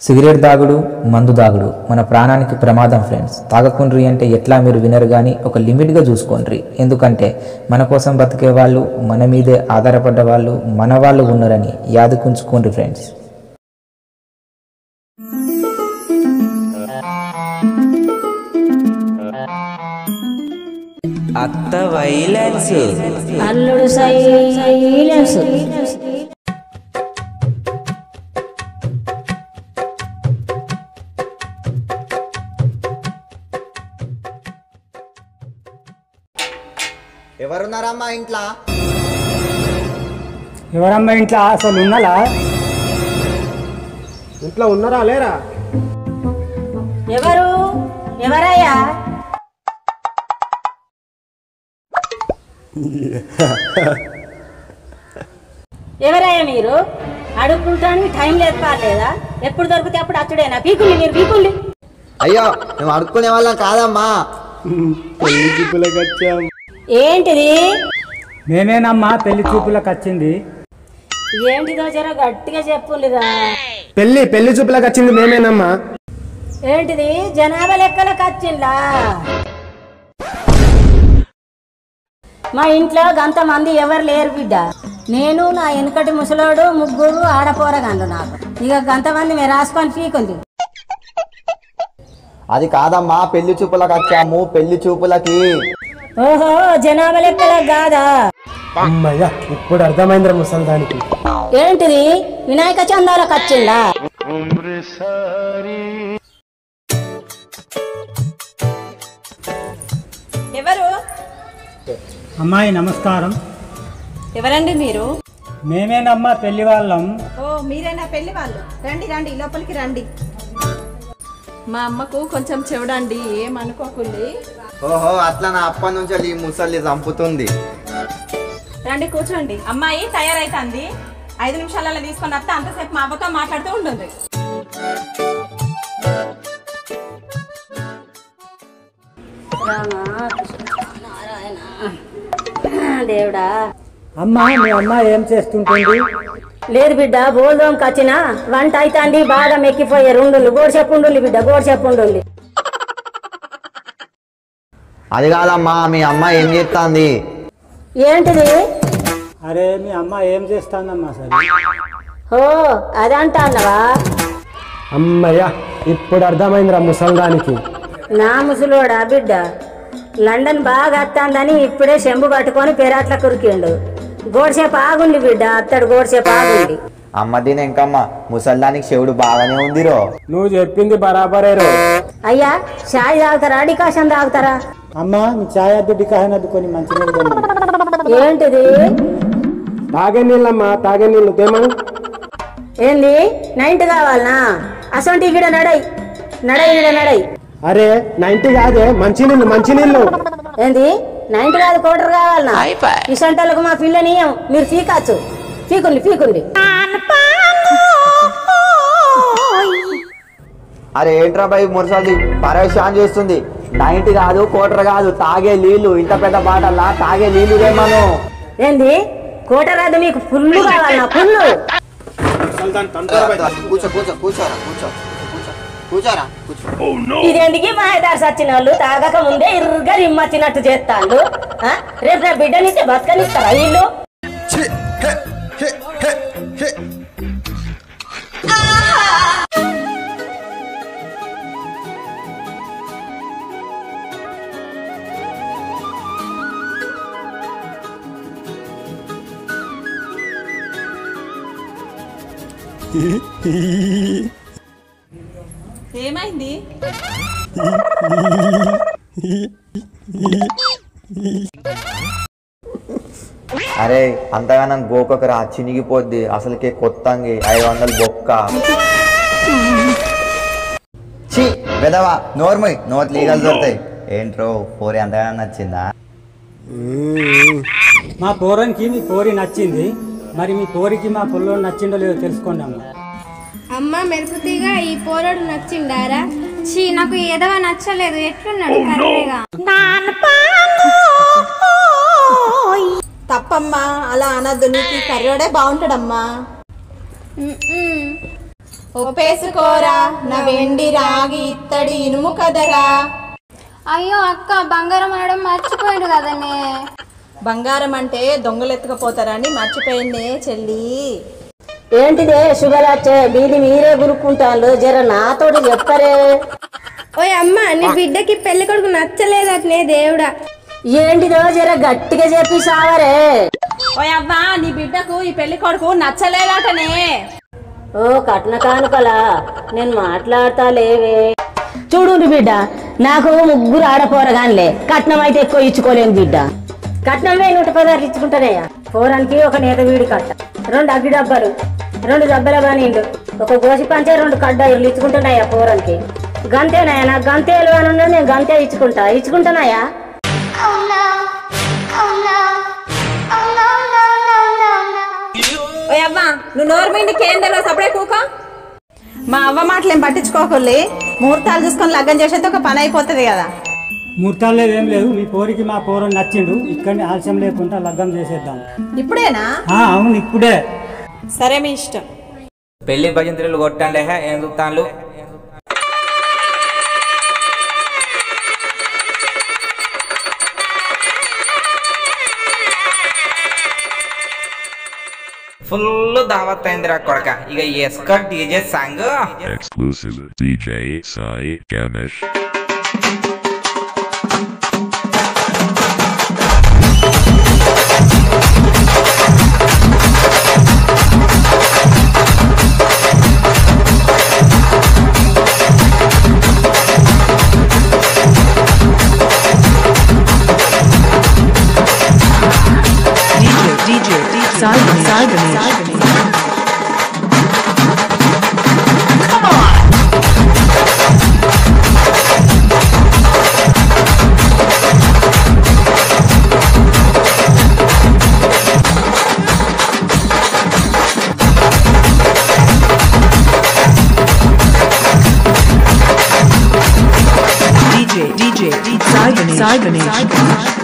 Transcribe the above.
Cigarette దాగుడు మందు దాగుడు మన ప్రాణానికి ప్రమాదం ఫ్రెండ్స్. తాగకుండ్రి అంటే ఎట్లా మీరు వినరు కానీ ఒక లిమిట్గా చూసుకోండి. ఎందుకంటే మన కోసం బతికే వాళ్ళు, మన మీదే ఆధారపడ్డ వాళ్ళు మన వాళ్ళు ఉన్నారని యాదుకుంచుకోండి ఫ్రెండ్స్. అత్త వైలెన్స్, అల్లుడు సైలెన్స్. ఎవరున్నారమ్మా ఇంట్లో? ఎవరమ్మా ఇంట్లో? అసలు ఉన్నారా? ఇంట్లో ఉన్నారా లేరా? ఎవరు? ఎవరయ్యా? ఎవరయ్యా మీరు? అడుక్కుంటానికి టైం లేదు పాలేదా? ఎప్పుడు దొరికితే అప్పుడు అచ్చుడేనా? పీకుల్ని మీరు పీకుల్ని. అయ్యో మేము అడుక్కునే వాళ్ళం కాదమ్మా. పెళ్లి చూపులకు వచ్చాం. ఏంటిది? మేమేనమ్మా పెళ్లి చూపులకు వచ్చింది. ఏంటిదో జర గట్టిగా చెప్పులిరా. పెళ్లి చూపులకు వచ్చింది మేమేనమ్మా. ఏంటిది? జనాభా లెక్కలకు వచ్చిందా? మా ఇంట్లో గంతమంది ఎవరు లేరు బిడ్డ. నేను నా వెనుకటి ముసలోడు, ముగ్గురు ఆడపోరగాండ్రు. నాకు ఇక గంతమంది మీరు రాసుకొని పీకుంది. అది కాదమ్మా, పెళ్లి చూపులకు వచ్చాము. పెళ్లి చూపులకి. ఓహో, జనాభా లెక్కలకు కాదా? అమ్మయ్య, ఇప్పుడు అర్థమైందిరా ముసల్దానికి. ఏంటిది? వినాయక చందాలకు వచ్చిందా? ఎవరు? అమ్మాయి నమస్కారం. ఎవరండి మీరు? మేమేనమ్మా పెళ్లి వాళ్ళం. ఓ, మీరేనా పెళ్లి వాళ్ళు? రండి రండి, లోపలికి రండి. మా అమ్మకు కొంచెం చెవుడండి, ఏమనుకోకుండి. ఓహో, అట్లా నా అప్పటి నుంచి ఈ ముసలి చంపుతుంది. రండి కూర్చోండి. అమ్మాయి తయారైతుంది, 5 నిమిషాలలో తీసుకొని వస్తే అంతసేపు మా అవ్వతో మాట్లాడుతూ ఉంటుంది. దేవుడా. అమ్మా, మీ అమ్మ ఏం చేస్తుంటుంది? లేదు బిడ్డ, బోల్దోంకి వచ్చిన వంట అవుతుంది. బాగా మెక్కిపోయే రెండుళ్ళు గోడిచెప్పుండు బిడ్డ, గోడిచెప్పుండు. అది కాదమ్మా, మీ అమ్మ ఏం చేస్తుంది? ఏంటిది? అరే, మీ అమ్మ ఏం చేస్తాందమ్మా సరే? ఓ, అదంటా అన్నవా? అమ్మయ్య, ఇప్పుడు అర్థమైందిరా ముసల్దానికి. నా ముసలోడా బిడ్డ, లండన్ బాగా వస్తుందని ఇప్పుడే చెంబు పట్టుకొని పెరాట్ల కురికిండు. గోడిసేపు ఆగుండి బిడ్డ, అత్తడు గోడిసేపు ఆగుండి. అమ్మ దీని ఇంకమ్మ, ముసల్దానికి చెవుడు బాగానే ఉందిరో. నువ్వు చెప్పింది బరాబరేరో. అయ్యా, చాయ్ తాగుతారా? డికాషన్ తాగుతారా? అమ్మా, మీ చాయ్ అద్దు డికాషన్ అద్దు కొని మంచి ఏంటిది? తాగే నీళ్ళమ్మా, తాగే నీళ్ళు తేమా. ఏంది? నైంట్ కావాలనా? అసొంటి గిడ నడై నడై గిడ నడై. అరే, 90 కాదే, మంచినీళ్ళు. ఏంది? 90 కాదు, కోటర్ కావాలనా? ఈ సంటలకు మా పిల్లని మీరు పీకాచ్చు. పీకుండి. అరే ఏంట్రా బై, మురసాది పరేషాన్ చేస్తుంది. 90 కాదు, కోటర్ కాదు, తాగే నీళ్లు. ఇంత పెద్ద బాటల్లా తాగే నీళ్లు రేమను. ఏంది? కోటర్ అది మీకు ఫుల్లు కావాలనా? ఫుల్లు. ఇదేంటికి మాయదారి సచ్చిన వాళ్ళు తాగక ముందే ఇరుగ్గా రిమ్మచ్చినట్టు చేస్తాడు. రేపు నా బిడ్డనిస్తే బతకనిస్తారా వీళ్ళు? ఏమైంది? అరే అంతగానం గోకకు రా, చినిగిపోద్ది. అసలుకే కొత్తంగి 500 బొక్క. ఛీ వెదవా, నోర్మయ్, నోట్ లీగల్ దొరుకుతాయి. ఏంట్రో పోరి అంతగానం నచ్చిందా? మా పోరానికి మీ పోరి నచ్చింది. మరి మీ పోరికి మా పొల్లో నచ్చిందో లేదో తెలుసుకోండి అమ్మ. అమ్మ మెరుపుతీగా ఈ పోరాడు నచ్చిండారా? చీ, నాకు ఏదో నచ్చలేదు. ఎట్లున్నాడు కర్రీగా? తప్పమ్మా, అలా అనద్దు. నీకు కర్రోడే బాగుంటాడమ్మా. ఒప్పేసుకోరా నా వెండి రాగి ఇత్తడి ఇనుము కదరా. అయ్యో అక్క బంగారం అనడం మర్చిపోయాడు కదనే. బంగారం అంటే దొంగలు ఎత్తుకపోతారని మర్చిపోయిందే చెల్లి. ఏంటిదే షుగర్ వచ్చే మీది మీరే గురుక్కుంటాను, జర నాతోటి చెప్తారే. ఓయ్ అమ్మ నీ బిడ్డకి పెళ్లి కొడుకు నచ్చలేదనే దేవుడా. ఏంటిదో జర గట్టిగా చెప్పి సావరే. ఓ అవ్వా నీ బిడ్డకు ఈ పెళ్లి కొడుకు నచ్చలేదటనే. ఓ కట్న కానుకలా నేను మాట్లాడతా లేవే. చూడు బిడ్డ, నాకు 3 ఆడపోరగానిలే, కట్నం అయితే ఎక్కువ ఇచ్చుకోలేను బిడ్డ. కట్నం 110 ఇచ్చుకుంటానయ్యా. పోరానికి ఒక నేత వీడి కట్ట, 2 అగ్గి డబ్బాలు, 2 డబ్బల బానీళ్ళు, ఒక గోసి పంచే 2 కడ్డాయిలు ఇచ్చుకుంటున్నాయా పోరానికి. గంతేనాయా, నాకు గంతేలు అని ఉన్నది, నేను గంతే ఇచ్చుకుంటానయ్యా. ఓ అవ్వా నువ్వు నోరు మీద కేంద్రలో సపడే కూక. మా అవ్వ మాటలేం పట్టించుకోకలే, ముహూర్తాలు చూసుకొని లగ్గం చేసేది ఒక పని అయిపోతుంది కదా. ముహూర్తాలు లేదు ఏం లేదు, మీ పోరికి మా పోరని నచ్చిండు, ఇక్కడిని ఆలస్యం లేకుండా లగ్గం చేసేద్దాం. ఇప్పుడేనా? అవును ఇప్పుడే. సరే మీ ఇష్టం. పెళ్లి భజంత్రులు కొట్టండి ఏం చూస్తాను. ఫుల్ దావత్ అయిందిరా కొడక. ఇక ఎస్కా DJ song exclusive DJ Sai Ganesh. DJ Sai Ganesh. DJ Sai Ganesh.